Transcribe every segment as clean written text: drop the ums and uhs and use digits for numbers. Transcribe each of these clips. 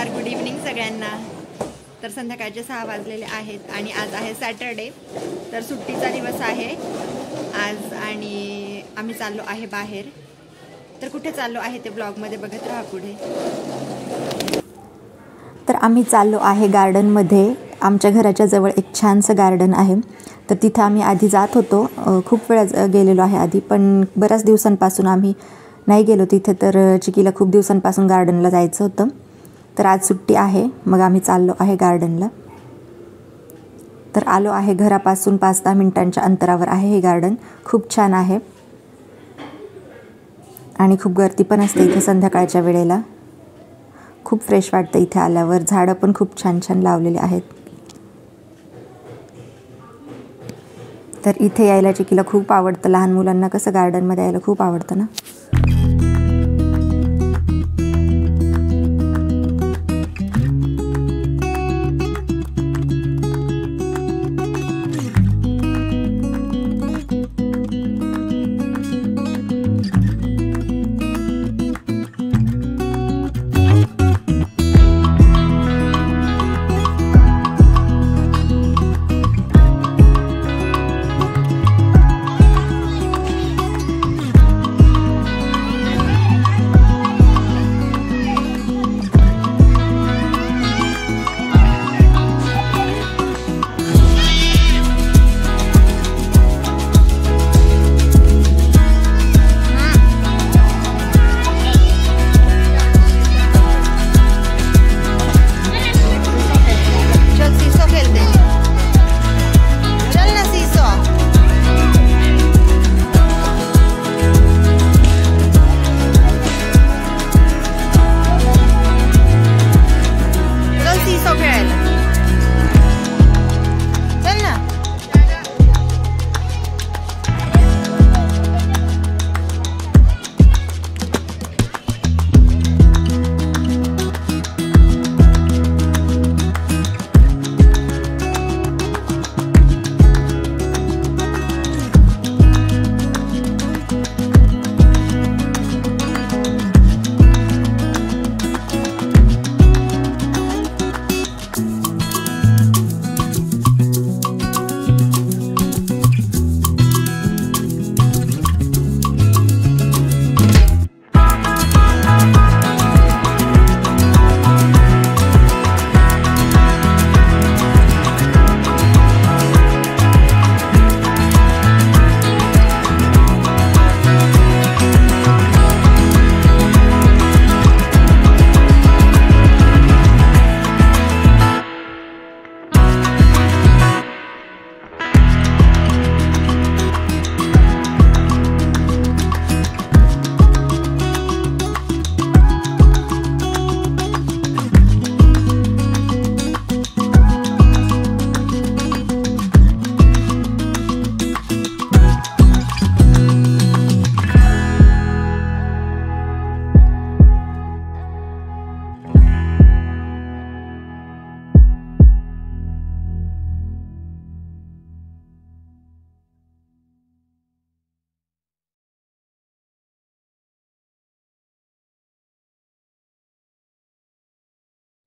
नमस्कार, good evening सगळ्यांना। तर संध्याकाळचे 6 वाजलेले आहेत आणि आज आहे सॅटरडे, तर सुट्टीचा दिवस आहे आज आणि आम्ही चाललो आहे बाहेर। तर कुठे चाललो आहे ते ब्लॉगमध्ये बघत राहा पुढे। तर आम्ही चाललो आहे गार्डनमध्ये। आमच्या घराच्या जवळ एक छानसं गार्डन आहे, तर तिथे आम्ही आधी जात होतो, खूप वेळा गेलेलो आहे आधी, पण बऱ्याच दिवसांपासून आम्ही नाही गेलो तिथे। तर चिकीला खूप दिवसांपासून गार्डनला जायचं होतं, तर आज सुट्टी आहे, मग आम्ही चाललो आहे गार्डनला। तर आलो आहे, घरापासून 5-10 मिनिटांच्या अंतरावर आहे हे गार्डन। खूप छान आहे आणि खूप गर्दी पण असते इथे संध्याकाळच्या वेळेला। खूप फ्रेश वाटतं इथे आल्यावर, झाडं पण खूप छान छान लावलेले आहेत। तर इथे यायला चिकीला खूप आवडतं, लहान मुलांना कसं गार्डनमध्ये यायला खूप आवडतं ना।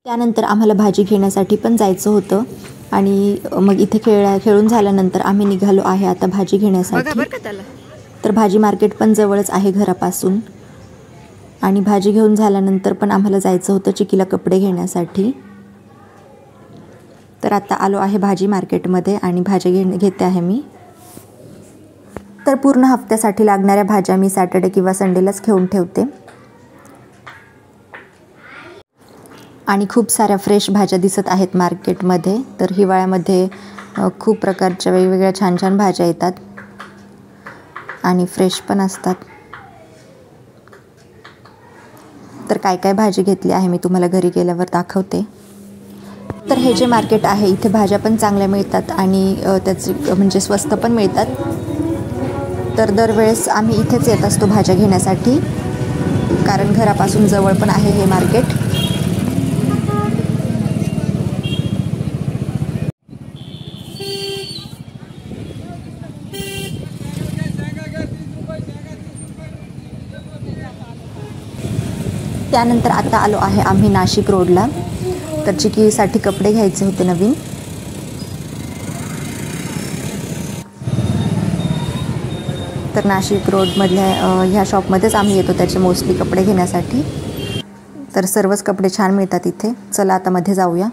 त्यानंतर आम्हाला भाजी घेण्यासाठी पण जायचं होतं आणि मग इथे खेळून झाल्यानंतर आम्ही निघालो आहे आता भाजी घेण्यासाठी। तर भाजी मार्केट पण जवळच आहे घरापासून आणि भाजी घेऊन झाल्यानंतर पण आम्हाला जायचं होतं चिकीला कपडे घेण्यासाठी। तर आता आलो आहे भाजी मार्केटमध्ये आणि भाजी घेते आहे मी। तर पूर्ण हफ्त्यासाठी लागणाऱ्या भाज्या मी सॅटर्डे किंवा संडेलाच घेऊन ठेवते आणि खूप साऱ्या फ्रेश भाज्या दिसत आहेत मार्केटमध्ये। तर हिवाळ्यामध्ये खूप प्रकारच्या वेगवेगळ्या छान छान भाज्या येतात आणि फ्रेश पण असतात। तर काय काय भाजी घेतली आहे मी तुम्हाला घरी गेल्यावर दाखवते। तर हे जे मार्केट आहे इथे भाज्या पण चांगल्या मिळतात आणि त्याचे म्हणजे स्वस्त पण मिळतात। तर दरवेळेस आम्ही इथेच येत असतो भाज्या घेण्यासाठी, कारण घरापासून जवळ पण आहे हे मार्केट। त्यानंतर आता आलो आहे आम्ही नाशिक रोडला। तर चिकीसाठी कपडे घ्यायचे होते नवीन. तर नाशिक रोडमधल्या ह्या शॉपमध्येच आम्ही येतो त्याचे मोस्टली कपडे घेण्यासाठी. तर सर्वच कपडे छान मिळतात इथे. चला आता मध्ये जाऊया.